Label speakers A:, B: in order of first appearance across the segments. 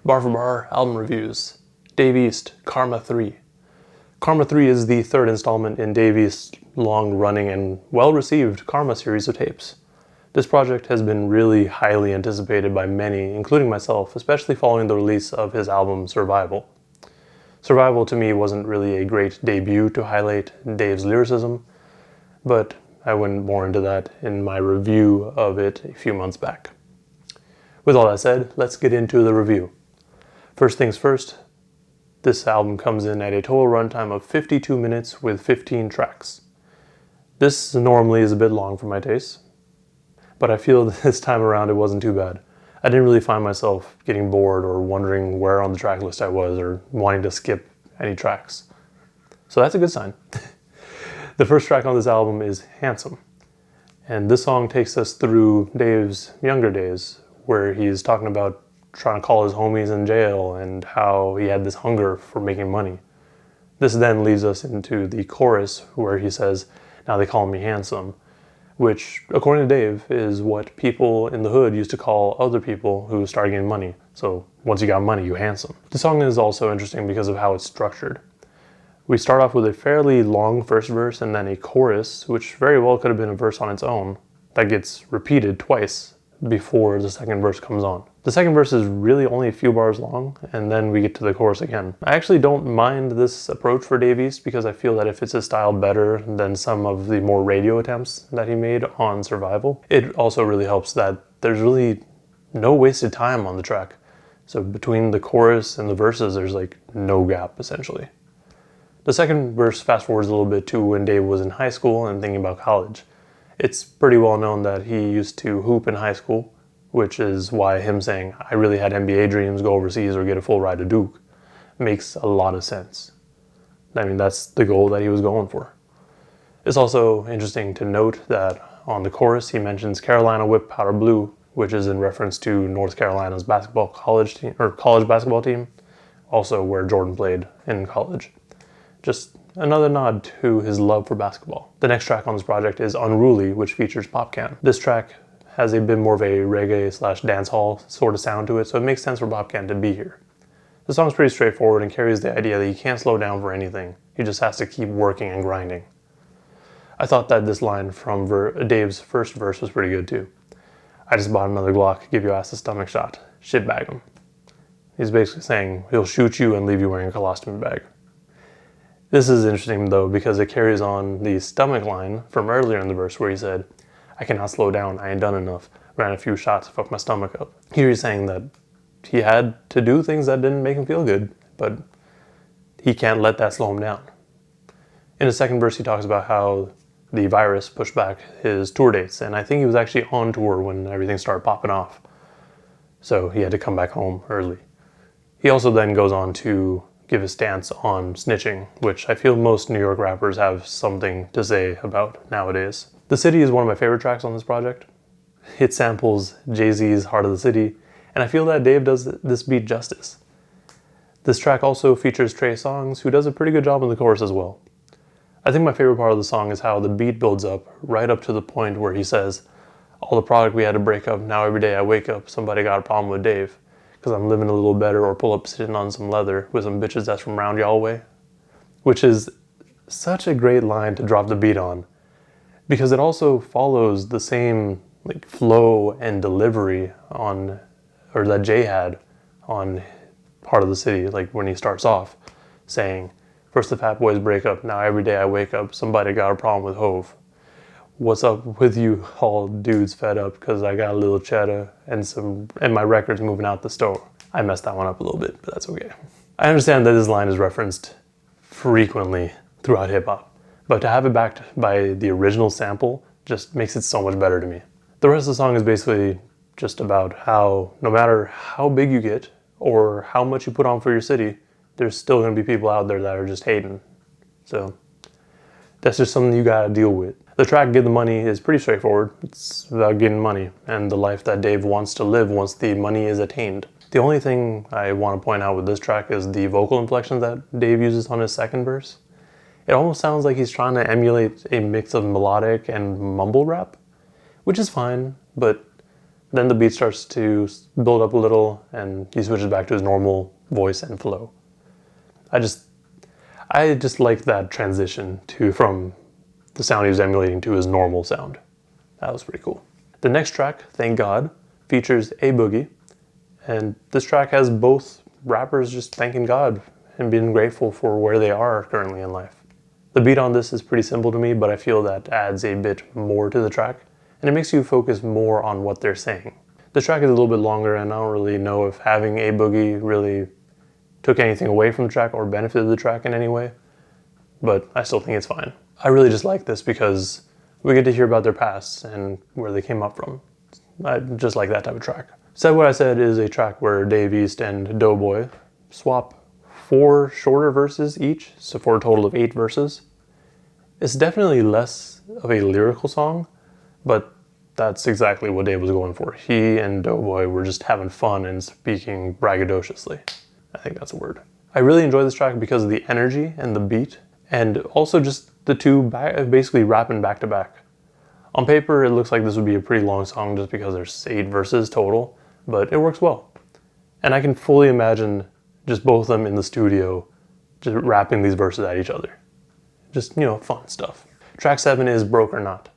A: Bar for Bar album reviews. Dave East, Karma 3. Karma 3 is the third installment in Dave East's long-running and well-received Karma series of tapes. This project has been really highly anticipated by many, including myself, especially following the release of his album Survival. Survival to me wasn't really a great debut to highlight Dave's lyricism, but I went more into that in my review of it a few months back. With all that said, let's get into the review. First things first, this album comes in at a total runtime of 52 minutes with 15 tracks. This normally is a bit long for my taste, but I feel this time around it wasn't too bad. I didn't really find myself getting bored or wondering where on the track list I was or wanting to skip any tracks. So that's a good sign. The first track on this album is Handsome, and this song takes us through Dave's younger days, where he's talking about trying to call his homies in jail and how he had this hunger for making money. This then leads us into the chorus where he says, "Now they call me handsome," which, according to Dave, is what people in the hood used to call other people who started getting money. So once you got money, you handsome. The song is also interesting because of how it's structured. We start off with a fairly long first verse and then a chorus, which very well could have been a verse on its own, that gets repeated twice before the second verse comes on. The second verse is really only a few bars long, and then we get to the chorus again. I actually don't mind this approach for Dave East because I feel that it fits his style better than some of the more radio attempts that he made on Survival. It also really helps that there's really no wasted time on the track. So between the chorus and the verses, there's like no gap, essentially. The second verse fast forwards a little bit to when Dave was in high school and thinking about college. It's pretty well known that he used to hoop in high school, which is why him saying, "I really had NBA dreams, go overseas or get a full ride to Duke," makes a lot of sense. I mean, that's the goal that he was going for. It's also interesting to note that on the chorus, he mentions Carolina Whip Powder Blue, which is in reference to North Carolina's college basketball team, also where Jordan played in college. Just another nod to his love for basketball. The next track on this project is Unruly, which features Popcan. This track has a bit more of a reggae/dancehall sort of sound to it, so it makes sense for Popcan to be here. The song's pretty straightforward and carries the idea that he can't slow down for anything. He just has to keep working and grinding. I thought that this line from Dave's first verse was pretty good too. "I just bought another Glock, give your ass a stomach shot. Shitbag him." He's basically saying he'll shoot you and leave you wearing a colostomy bag. This is interesting though because it carries on the stomach line from earlier in the verse where he said, "I cannot slow down, I ain't done enough. Ran a few shots, fucked my stomach up." Here he's saying that he had to do things that didn't make him feel good, but he can't let that slow him down. In the second verse he talks about how the virus pushed back his tour dates, and I think he was actually on tour when everything started popping off. So he had to come back home early. He also then goes on to give his stance on snitching, which I feel most New York rappers have something to say about nowadays. The City is one of my favorite tracks on this project. It samples Jay-Z's Heart of the City, and I feel that Dave does this beat justice. This track also features Trey Songz, who does a pretty good job on the chorus as well. I think my favorite part of the song is how the beat builds up right up to the point where he says, "All the product we had to break up, now every day I wake up, somebody got a problem with Dave. Because I'm living a little better or pull up sitting on some leather with some bitches that's from round y'all way," which is such a great line to drop the beat on because it also follows the same like flow and delivery that Jay had on Heart of the City, like when he starts off saying, "First the fat boys break up, now every day I wake up, somebody got a problem with Hove. What's up with you all dudes fed up because I got a little cheddar and my record's moving out the store." I messed that one up a little bit, but that's okay. I understand that this line is referenced frequently throughout hip-hop, but to have it backed by the original sample just makes it so much better to me. The rest of the song is basically just about how no matter how big you get or how much you put on for your city, there's still going to be people out there that are just hating. So that's just something you gotta deal with. The track Get the Money is pretty straightforward. It's about getting money and the life that Dave wants to live once the money is attained. The only thing I want to point out with this track is the vocal inflections that Dave uses on his second verse. It almost sounds like he's trying to emulate a mix of melodic and mumble rap, which is fine, but Then the beat starts to build up a little, and he switches back to his normal voice and flow. I just like that transition from the sound he was emulating to his normal sound. That was pretty cool. The next track, Thank God, features A Boogie, and this track has both rappers just thanking God and being grateful for where they are currently in life. The beat on this is pretty simple to me, but I feel that adds a bit more to the track, and it makes you focus more on what they're saying. The track is a little bit longer, and I don't really know if having A Boogie really took anything away from the track or benefited the track in any way, but I still think it's fine. I really just like this because we get to hear about their past and where they came up from. I just like that type of track. Said What I Said is a track where Dave East and Doughboy swap 4 shorter verses each, so for a total of 8 verses. It's definitely less of a lyrical song, but that's exactly what Dave was going for. He and Doughboy were just having fun and speaking braggadociously. I think that's a word. I really enjoy this track because of the energy and the beat, and also just the two basically rapping back to back. On paper, it looks like this would be a pretty long song just because there's 8 verses total, but it works well. And I can fully imagine just both of them in the studio just rapping these verses at each other. Just, fun stuff. Track 7 is Broke or Not.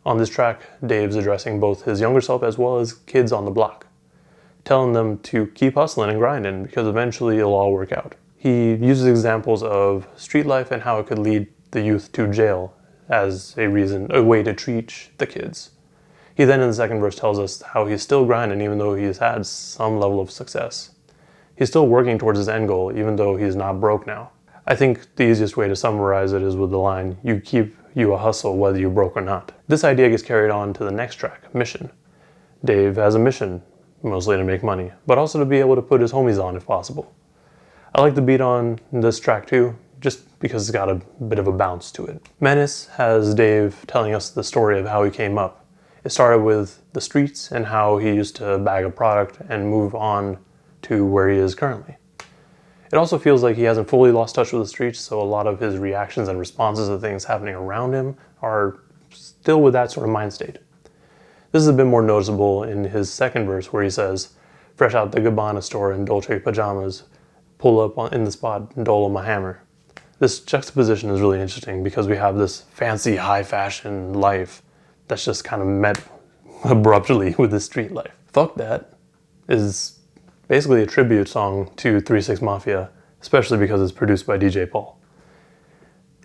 A: On this track, Dave's addressing both his younger self as well as kids on the block, telling them to keep hustling and grinding because eventually it'll all work out. He uses examples of street life and how it could lead the youth to jail as a way to treat the kids. He then in the second verse tells us how he's still grinding even though he's had some level of success. He's still working towards his end goal even though he's not broke now. I think the easiest way to summarize it is with the line, you keep you a hustle whether you're broke or not. This idea gets carried on to the next track, Mission. Dave has a mission, mostly to make money, but also to be able to put his homies on if possible. I like the beat on this track too, just because it's got a bit of a bounce to it. Menace has Dave telling us the story of how he came up. It started with the streets and how he used to bag a product and move on to where he is currently. It also feels like he hasn't fully lost touch with the streets, so a lot of his reactions and responses to things happening around him are still with that sort of mind state. This is a bit more noticeable in his second verse where he says, fresh out the Gabbana store in Dolce pajamas, pull up in the spot and dolo my hammer. This juxtaposition is really interesting because we have this fancy high fashion life that's just kind of met abruptly with the street life. Fuck That is basically a tribute song to 3 6 Mafia, especially because it's produced by DJ Paul.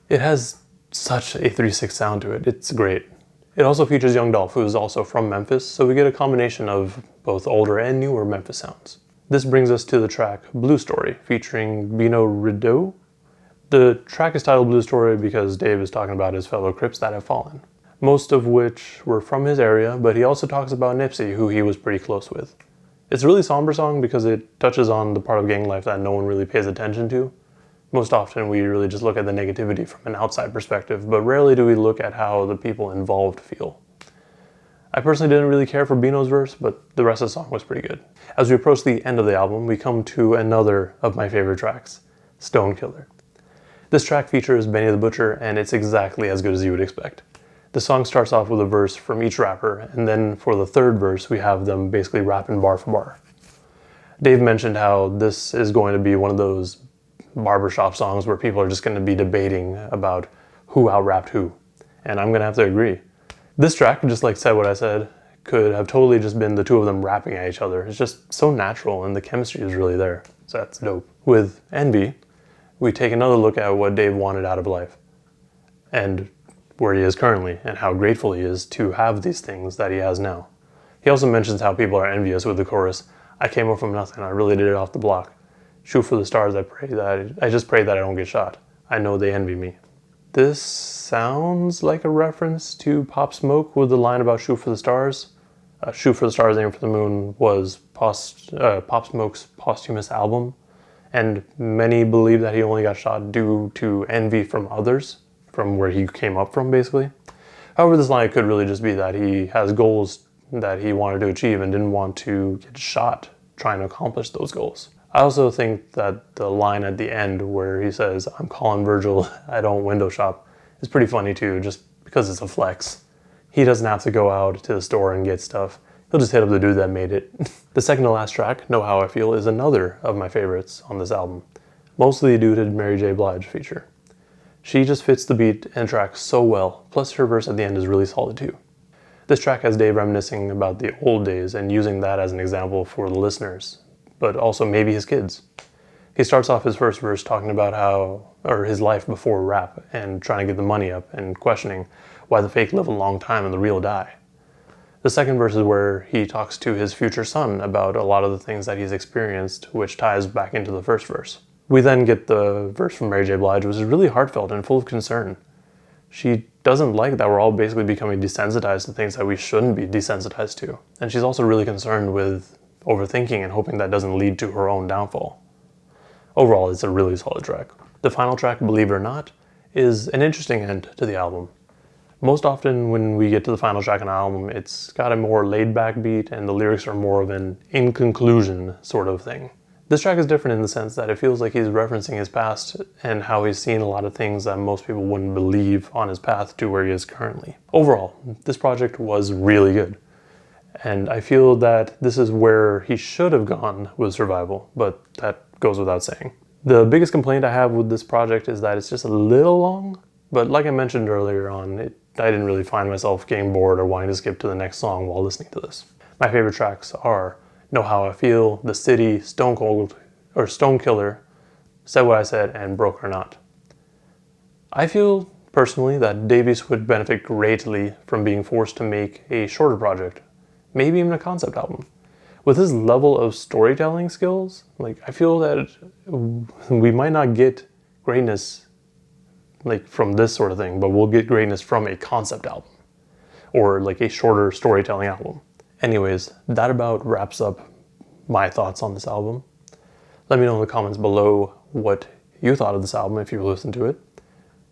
A: It has such a 3 6 sound to it, it's great. It also features Young Dolph, who is also from Memphis, so we get a combination of both older and newer Memphis sounds. This brings us to the track Blue Story, featuring Bino Rideau. The track is titled Blue Story because Dave is talking about his fellow Crips that have fallen, most of which were from his area, but he also talks about Nipsey, who he was pretty close with. It's a really somber song because it touches on the part of gang life that no one really pays attention to. Most often we really just look at the negativity from an outside perspective, but rarely do we look at how the people involved feel. I personally didn't really care for Bino's verse, but the rest of the song was pretty good. As we approach the end of the album, we come to another of my favorite tracks, Stone Killer. This track features Benny the Butcher, and it's exactly as good as you would expect. The song starts off with a verse from each rapper, and then for the third verse, we have them basically rapping bar for bar. Dave mentioned how this is going to be one of those barbershop songs where people are just going to be debating about who out-rapped who, and I'm going to have to agree. This track, just like Said What I Said, could have totally just been the two of them rapping at each other. It's just so natural, and the chemistry is really there, so that's dope. With Envy, we take another look at what Dave wanted out of life, and where he is currently, and how grateful he is to have these things that he has now. He also mentions how people are envious with the chorus, I came up from nothing, I really did it off the block. Shoot for the stars, I just pray that I don't get shot. I know they envy me. This sounds like a reference to Pop Smoke with the line about shoot for the stars. Shoot for the Stars, Aim for the Moon was Pop Smoke's posthumous album, and many believe that he only got shot due to envy from others, from where he came up from, basically. However, this line could really just be that he has goals that he wanted to achieve and didn't want to get shot trying to accomplish those goals. I also think that the line at the end where he says, I'm calling Virgil, I don't window shop, is pretty funny too, just because it's a flex. He doesn't have to go out to the store and get stuff. He'll just hit up the dude that made it. The second to last track, Know How I Feel, is another of my favorites on this album, mostly due to Mary J. Blige feature. She just fits the beat and track so well, plus her verse at the end is really solid too. This track has Dave reminiscing about the old days and using that as an example for the listeners, but also maybe his kids. He starts off his first verse talking about his life before rap and trying to get the money up and questioning why the fake live a long time and the real die. The second verse is where he talks to his future son about a lot of the things that he's experienced, which ties back into the first verse. We then get the verse from Mary J. Blige, which is really heartfelt and full of concern. She doesn't like that we're all basically becoming desensitized to things that we shouldn't be desensitized to. And she's also really concerned with overthinking and hoping that doesn't lead to her own downfall. Overall, it's a really solid track. The final track, Believe It or Not, is an interesting end to the album. Most often when we get to the final track on an album, it's got a more laid-back beat and the lyrics are more of an in conclusion sort of thing. This track is different in the sense that it feels like he's referencing his past and how he's seen a lot of things that most people wouldn't believe on his path to where he is currently. Overall, this project was really good. And I feel that this is where he should have gone with Survival, but that goes without saying. The biggest complaint I have with this project is that it's just a little long, but like I mentioned earlier on, I didn't really find myself getting bored or wanting to skip to the next song while listening to this. My favorite tracks are Know How I Feel, The City, Stone Killer, Said What I Said, and Broke or Not. I feel personally that Davies would benefit greatly from being forced to make a shorter project, maybe even a concept album. With his level of storytelling skills, I feel that we might not get greatness from this sort of thing, but we'll get greatness from a concept album or a shorter storytelling album. Anyways, that about wraps up my thoughts on this album. Let me know in the comments below what you thought of this album if you listened to it,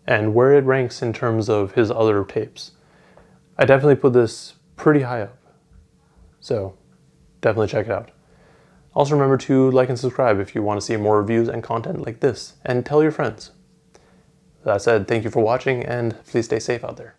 A: and where it ranks in terms of his other tapes. I definitely put this pretty high up, so definitely check it out. Also remember to like and subscribe if you want to see more reviews and content like this, and tell your friends. That said, thank you for watching, and please stay safe out there.